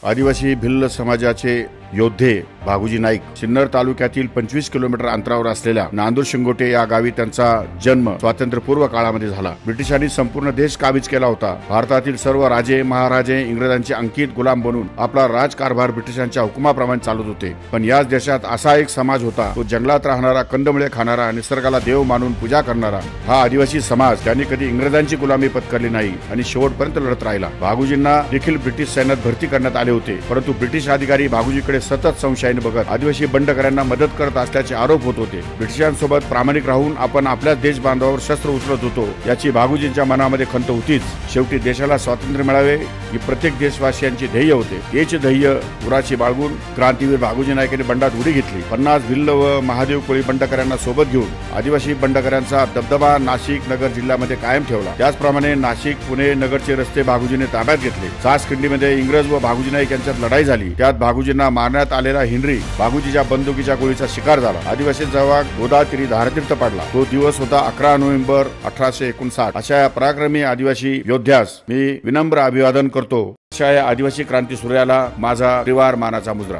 आदिवासी भिल्ल समाजाचे योद्धे भागुजी नाईक सिन्नर तालुक्यातील 25 किलोमीटर अंतरावर असलेल्या नांदूर शिंगोटे या गावी त्यांचा जन्म स्वातंत्र्यपूर्व काळामध्ये झाला। ब्रिटिशांनी संपूर्ण देश काबीज केला होता। भारतातील सर्व राजे महाराजे इंग्रजांचे अंकित गुलाम बनून आपला राजकारभार ब्रिटिशांच्या हुकुमाप्रमाणे चालवत होते। पण याच देशात असा एक समाज होता, तो जंगलात राहणारा, कंदमुळे खाणारा, निसर्गाला देव मानून पूजा करणारा हा आदिवासी समाज। त्यांनी कधी इंग्रजांची गुलामी पत्करली नाही आणि शेवटपर्यंत लढत राहिला। भागुजींना देखील ब्रिटिश सैन्यात भरती करण्यात आले होते, परंतु ब्रिटिश अधिकारी भागुजीकडे सतत संशयाने बघत आदिवासी बंडकऱ्यांना मदत करत असल्याचे आरोप होत होते। ब्रिटिशांसोबत प्रामाणिक राहून आपण आपल्या देश बांधवावर शस्त्र उचलत होतो याची भागुजींच्या मनामध्ये खंत होतीच। शेवटी देशाला स्वातंत्र्य मिळावे ही प्रत्येक देशवासियांची ध्येय होते। हेच ध्येय उराची बाळगून क्रांतीवीर भागुजी नाईकांनी बंडात उडी घेतली। 50 भिल्ल व महादेव कोळी बंडकऱ्यांना सोबत घेऊन आदिवासी बंडकऱ्यांचा दबदबा नाशिक नगर जिल्ह्यामध्ये कायम ठेवला। त्याचप्रमाणे नाशिक पुणे नगरचे रस्ते भागुजीने ताब्यात घेतले। सासखिंडीमध्ये इंग्रज व भागुजी नाईक यांच्यात लढाई झाली। त्यात भागुजींना मारण्यात आलेला हिनरी भागुजीच्या बंदुकीच्या गोळीचा शिकार झाला। आदिवासी जवान गोदातीरी धारतीर्थ पडला। तो दिवस होता 11 नोव्हेंबर 1859। अशा या पराक्रमी आदिवासी योद्ध्यास मी विनम्र अभिवादन करतो। अशा या आदिवासी क्रांती सूर्याला माझा त्रिवार मानाचा मुजरा।